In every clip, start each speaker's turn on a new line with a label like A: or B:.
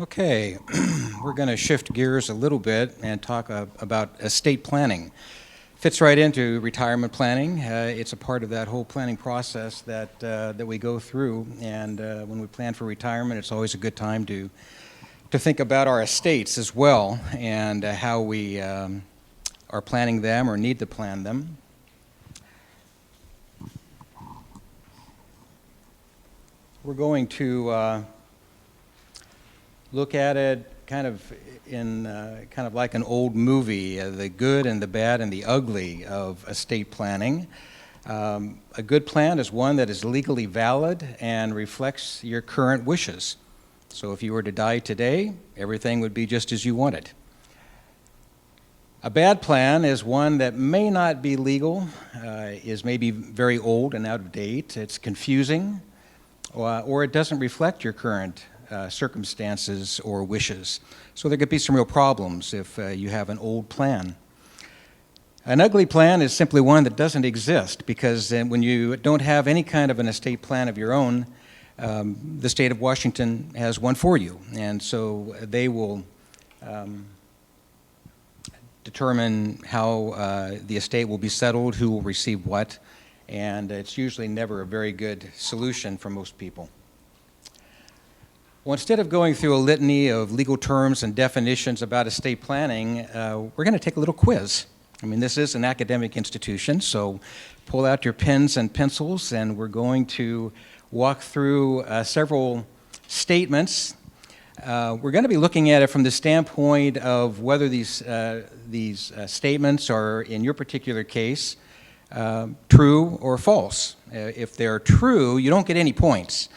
A: Okay, we're going to shift gears a little bit and talk about estate planning. Fits right into retirement planning. It's a part of that whole planning process that we go through. And when we plan for retirement, it's always a good time to think about our estates as well and how we are planning them or need to plan them. We're going to look at it kind of like an old movie, the good and the bad and the ugly of estate planning. A good plan is one that is legally valid and reflects your current wishes. So if you were to die today, everything would be just as you wanted. A bad plan is one that may not be legal, is maybe very old and out of date, it's confusing, or it doesn't reflect your current circumstances or wishes. So there could be some real problems if you have an old plan. An ugly plan is simply one that doesn't exist because when you don't have any kind of an estate plan of your own, the state of Washington has one for you. And so they will determine how the estate will be settled, who will receive what, and it's usually never a very good solution for most people. Well, instead of going through a litany of legal terms and definitions about estate planning, we're going to take a little quiz. I mean, this is an academic institution, so pull out your pens and pencils, and we're going to walk through several statements. We're going to be looking at it from the standpoint of whether these statements are, in your particular case, true or false. If they're true, you don't get any points.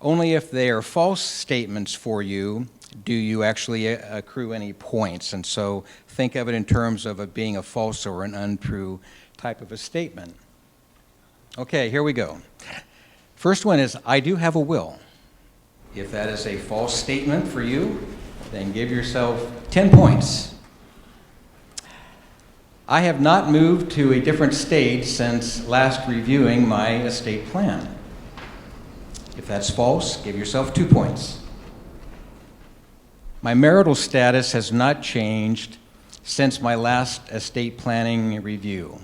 A: Only if they are false statements for you do you actually accrue any points. And so think of it in terms of it being a false or an untrue type of a statement. Okay, here we go. First one is, I do have a will. If that is a false statement for you, then give yourself 10 points. I have not moved to a different state since last reviewing my estate plan. If that's false, give yourself 2 points. My marital status has not changed since my last estate planning review.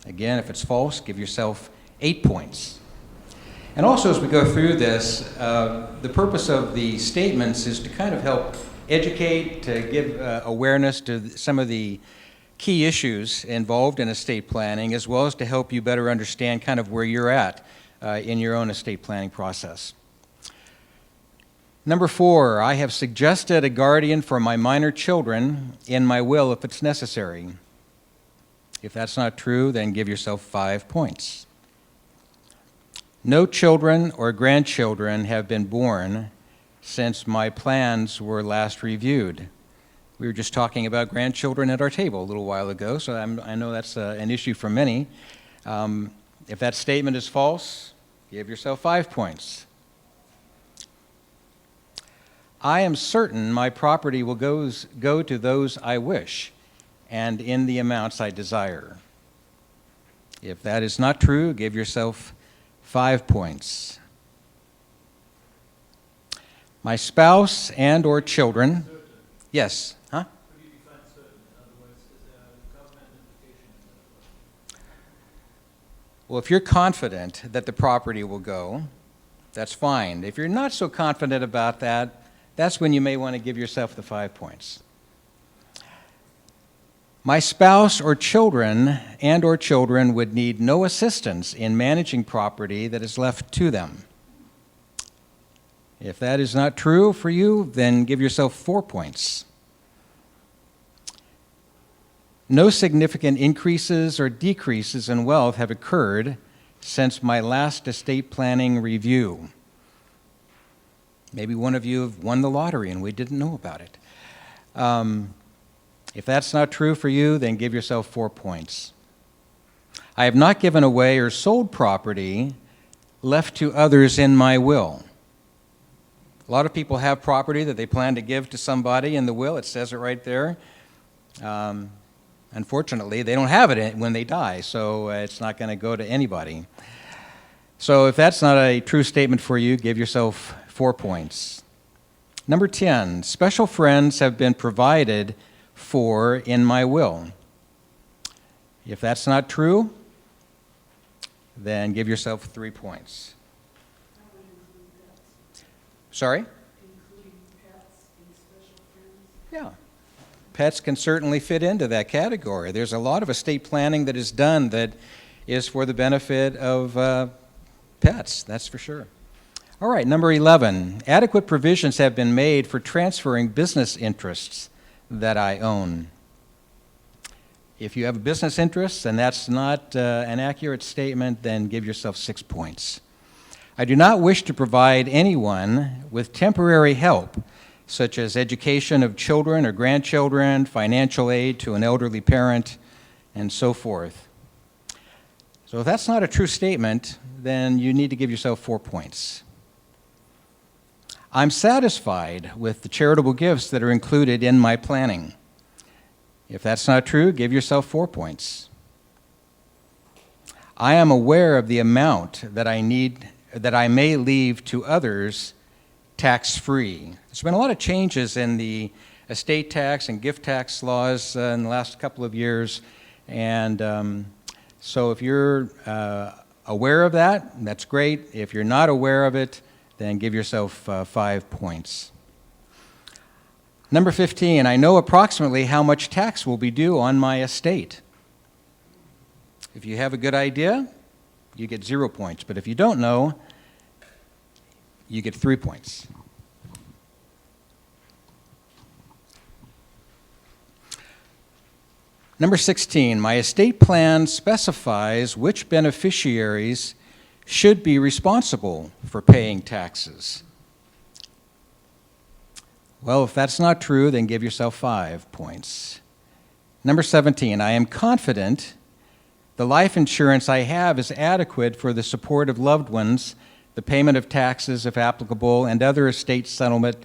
A: Again, if it's false, give yourself 8 points. And also, as we go through this, the purpose of the statements is to kind of help educate, to give awareness to some of the key issues involved in estate planning, as well as to help you better understand kind of where you're at in your own estate planning process. Number 4, I have suggested a guardian for my minor children in my will if it's necessary. If that's not true, then give yourself 5 points. No children or grandchildren have been born since my plans were last reviewed. We were just talking about grandchildren at our table a little while ago, so I know that's an issue for many. If that statement is false, give yourself 5 points. I am certain my property will go to those I wish and in the amounts I desire. If that is not true, give yourself 5 points. My spouse and or children.
B: Certain.
A: Yes, huh?
B: Could you define certain? In other words, is there a government implication in that?
A: Well, if you're confident that the property will go, that's fine. If you're not so confident about that, that's when you may want to give yourself the 5 points. My spouse or children and or children would need no assistance in managing property that is left to them. If that is not true for you, then give yourself 4 points. No significant increases or decreases in wealth have occurred since my last estate planning review. Maybe one of you have won the lottery and we didn't know about it. If that's not true for you, then give yourself 4 points. I have not given away or sold property left to others in my will. A lot of people have property that they plan to give to somebody in the will. It says it right there. Unfortunately, they don't have it when they die, so it's not going to go to anybody. So if that's not a true statement for you, give yourself 4 points. Number 10, special friends have been provided for in my will. If that's not true, then give yourself 3 points.
C: That would include pets.
A: Sorry?
C: Including pets and special friends.
A: Yeah. Pets can certainly fit into that category. There's a lot of estate planning that is done that is for the benefit of pets, that's for sure. All right, number 11, adequate provisions have been made for transferring business interests that I own. If you have a business interest and that's not an accurate statement, then give yourself 6 points. I do not wish to provide anyone with temporary help, such as education of children or grandchildren, financial aid to an elderly parent, and so forth. So if that's not a true statement, then you need to give yourself 4 points. I'm satisfied with the charitable gifts that are included in my planning. If that's not true, give yourself 4 points. I am aware of the amount that I may leave to others tax-free. There's been a lot of changes in the estate tax and gift tax laws in the last couple of years, and so if you're aware of that, that's great. If you're not aware of it, then give yourself 5 points. Number 15, I know approximately how much tax will be due on my estate. If you have a good idea, you get 0 points, but if you don't know, you get 3 points. Number 16, my estate plan specifies which beneficiaries should be responsible for paying taxes. Well, if that's not true, then give yourself 5 points. Number 17, I am confident the life insurance I have is adequate for the support of loved ones, the payment of taxes if applicable, and other estate settlement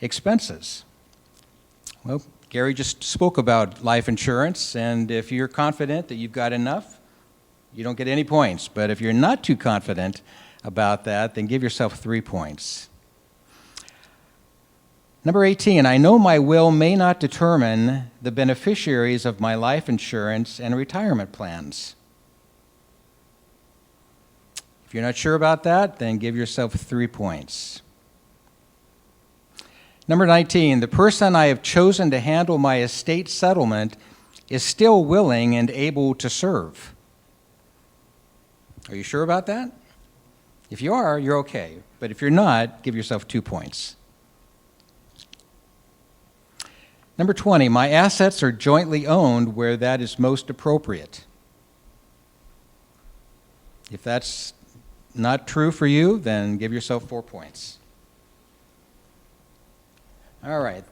A: expenses. Well, Gary just spoke about life insurance, and if you're confident that you've got enough, you don't get any points. But if you're not too confident about that, then give yourself 3 points. Number 18, I know my will may not determine the beneficiaries of my life insurance and retirement plans. If you're not sure about that, then give yourself 3 points. Number 19, the person I have chosen to handle my estate settlement is still willing and able to serve. Are you sure about that? If you are, you're okay. But if you're not, give yourself 2 points. Number 20, my assets are jointly owned where that is most appropriate. If that's not true for you, then give yourself 4 points. All right.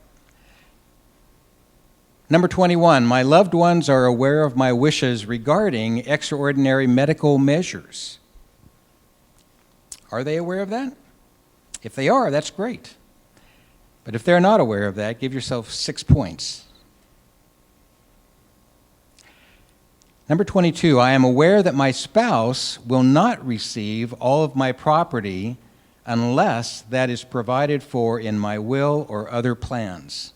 A: Number 21, my loved ones are aware of my wishes regarding extraordinary medical measures. Are they aware of that? If they are, that's great. But if they're not aware of that, give yourself 6 points. Number 22, I am aware that my spouse will not receive all of my property unless that is provided for in my will or other plans.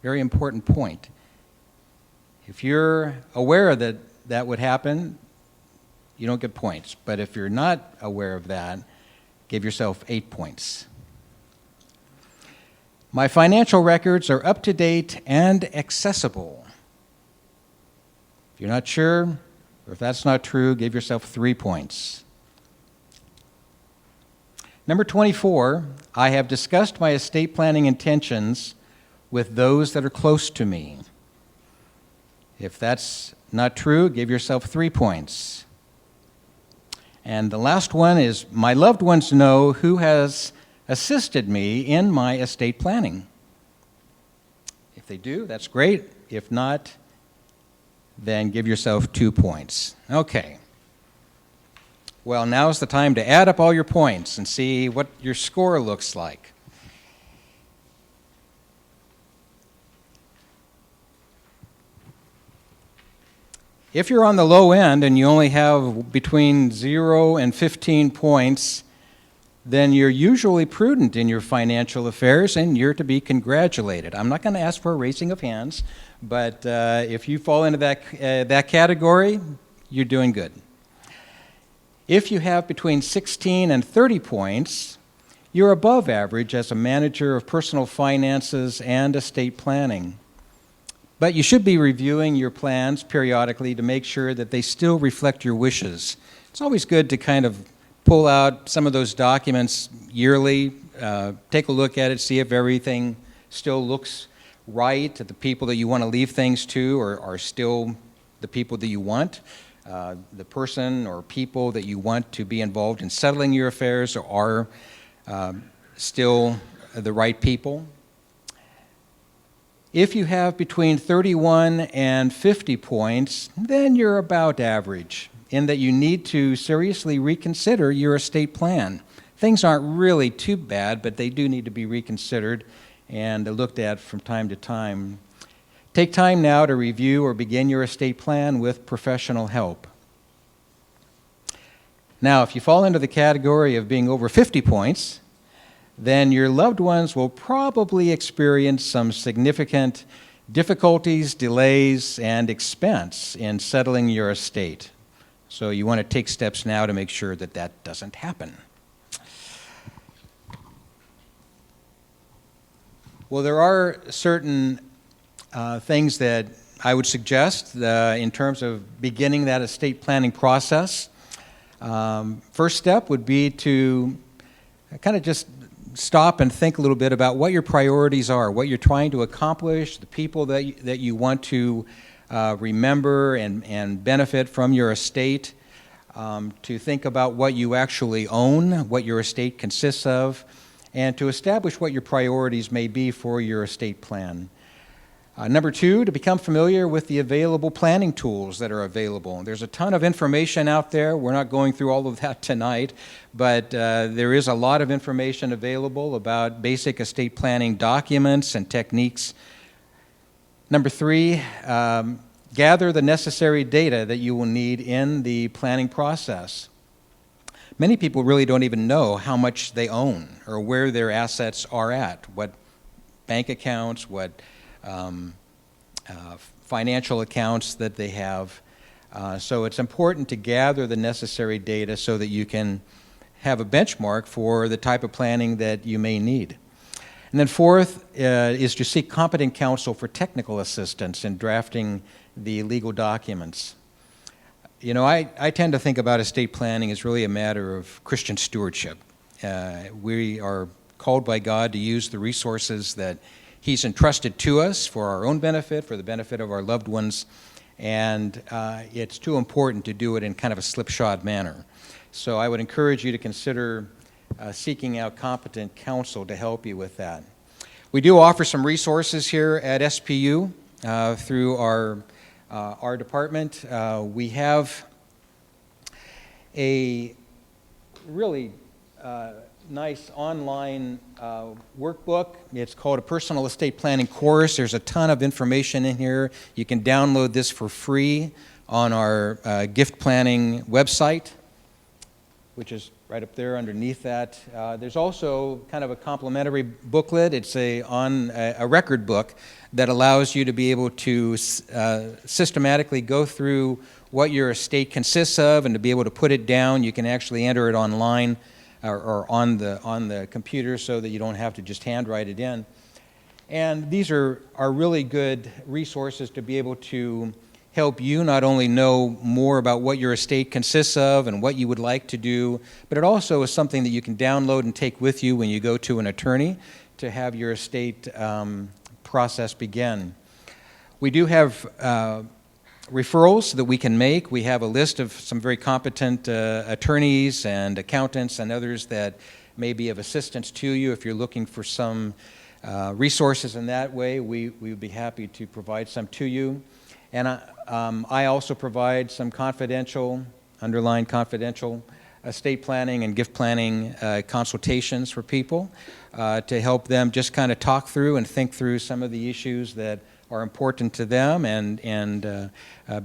A: Very important point. If you're aware that that would happen, you don't get points. But if you're not aware of that, give yourself 8 points. My financial records are up to date and accessible. If you're not sure, or if that's not true, give yourself 3 points. Number 24, I have discussed my estate planning intentions with those that are close to me. If that's not true, give yourself 3 points. And the last one is, my loved ones know who has assisted me in my estate planning. If they do, that's great. If not, then give yourself 2 points. Okay. Well, now's the time to add up all your points and see what your score looks like. If you're on the low end and you only have between 0 and 15 points, then you're usually prudent in your financial affairs and you're to be congratulated. I'm not going to ask for a raising of hands, but if you fall into that category, you're doing good. If you have between 16 and 30 points, you're above average as a manager of personal finances and estate planning. But you should be reviewing your plans periodically to make sure that they still reflect your wishes. It's always good to kind of pull out some of those documents yearly, take a look at it, see if everything still looks right, that the people that you want to leave things to are still the people that you want, the person or people that you want to be involved in settling your affairs are still the right people. If you have between 31 and 50 points, then you're about average, in that you need to seriously reconsider your estate plan. Things aren't really too bad, but they do need to be reconsidered and looked at from time to time. Take time now to review or begin your estate plan with professional help. Now, if you fall into the category of being over 50 points, then your loved ones will probably experience some significant difficulties, delays, and expense in settling your estate. So you want to take steps now to make sure that that doesn't happen. Well, there are certain things that I would suggest in terms of beginning that estate planning process. First step would be to kind of just stop and think a little bit about what your priorities are, what you're trying to accomplish, the people that you want to remember and benefit from your estate, to think about what you actually own, what your estate consists of, and to establish what your priorities may be for your estate plan. Number two, to become familiar with the available planning tools that are available. There's a ton of information out there. We're not going through all of that tonight, but there is a lot of information available about basic estate planning documents and techniques. Number three, gather the necessary data that you will need in the planning process. Many people really don't even know how much they own or where their assets are at, what bank accounts, what financial accounts that they have. So it's important to gather the necessary data so that you can have a benchmark for the type of planning that you may need. And then fourth is to seek competent counsel for technical assistance in drafting the legal documents. You know, I tend to think about estate planning as really a matter of Christian stewardship. We are called by God to use the resources that He's entrusted to us for our own benefit, for the benefit of our loved ones, and it's too important to do it in kind of a slipshod manner. So I would encourage you to consider seeking out competent counsel to help you with that. We do offer some resources here at SPU through our department. We have a really nice online workbook. It's called a Personal Estate Planning Course. There's a ton of information in here. You can download this for free on our gift planning website, which is right up there underneath that. There's also kind of a complimentary booklet. It's a record book that allows you to be able to systematically go through what your estate consists of and to be able to put it down. You can actually enter it online or on the computer so that you don't have to just handwrite it in. And these are really good resources to be able to help you not only know more about what your estate consists of and what you would like to do, but it also is something that you can download and take with you when you go to an attorney to have your estate process begin. We do have referrals that we can make. We have a list of some very competent attorneys and accountants and others that may be of assistance to you. If you're looking for some resources in that way, we would be happy to provide some to you. And I also provide some underlined confidential estate planning and gift planning consultations for people to help them just kind of talk through and think through some of the issues that are important to them and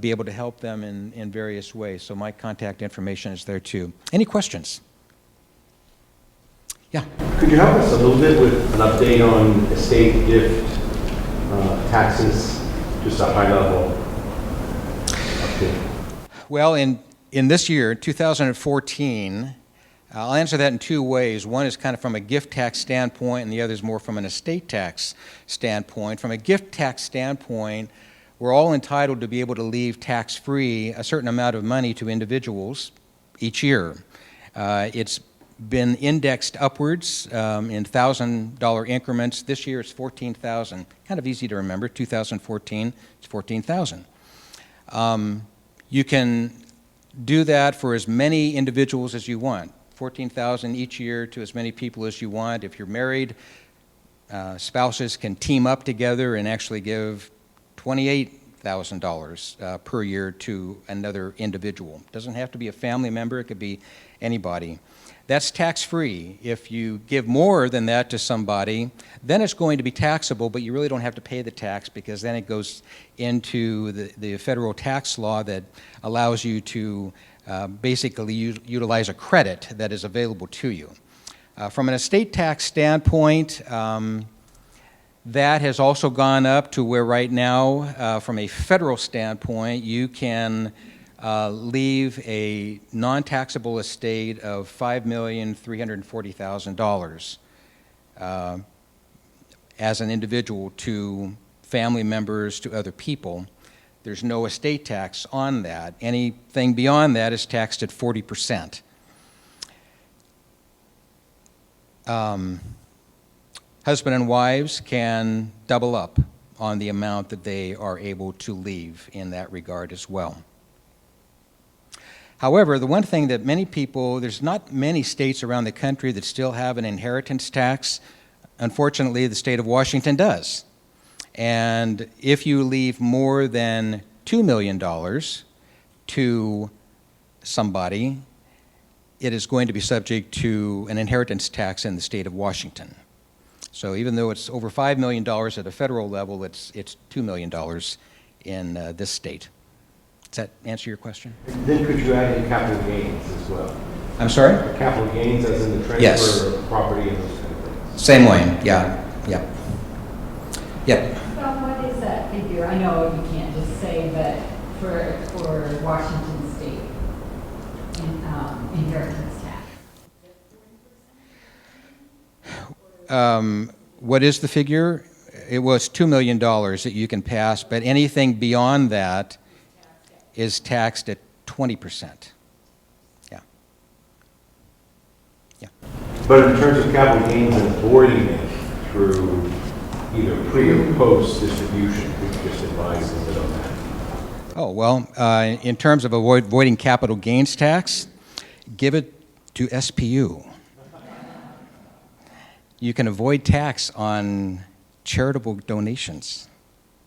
A: be able to help them in various ways. So my contact information is there too. Any questions? Yeah.
D: Could you help us a little bit with an update on estate gift taxes, just a high level update?
A: Well, in this year, 2014, I'll answer that in two ways. One is kind of from a gift tax standpoint, and the other is more from an estate tax standpoint. From a gift tax standpoint, we're all entitled to be able to leave tax-free a certain amount of money to individuals each year. It's been indexed upwards in $1,000 increments. This year it's $14,000. Kind of easy to remember. 2014, it's $14,000. You can do that for as many individuals as you want. $14,000 each year to as many people as you want. If you're married, spouses can team up together and actually give $28,000 per year to another individual. It doesn't have to be a family member. It could be anybody. That's tax-free. If you give more than that to somebody, then it's going to be taxable, but you really don't have to pay the tax because then it goes into the federal tax law that allows you to basically utilize a credit that is available to you. From an estate tax standpoint, that has also gone up to where right now, from a federal standpoint, you can leave a non-taxable estate of $5,340,000 as an individual to family members, to other people. There's no estate tax on that. Anything beyond that is taxed at 40%. Husband and wives can double up on the amount that they are able to leave in that regard as well. However, the one thing that many people, there's not many states around the country that still have an inheritance tax. Unfortunately, the state of Washington does. And if you leave more than $2 million to somebody, it is going to be subject to an inheritance tax in the state of Washington. So even though it's over $5 million at a federal level, it's $2 million in this state. Does that answer your question?
D: Then could you add in capital gains as well?
A: I'm sorry?
D: Capital gains as in the transfer
A: Yes.
D: of property and those kind of things?
A: Same way, yeah. Yep.
E: Well, what is that figure? I know you can't just say, but for Washington State inheritance tax.
A: What is the figure? It was $2 million that you can pass, but anything beyond that is taxed at 20%. Yeah.
D: But in terms of capital gains and avoiding it through either pre or post distribution, we could just advise a little bit on that.
A: Oh, well, in terms of avoiding capital gains tax, give it to SPU. You can avoid tax on charitable donations.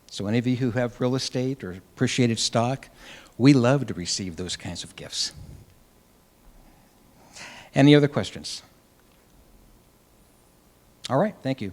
A: So any of you who have real estate or appreciated stock, we love to receive those kinds of gifts. Any other questions? All right, thank you.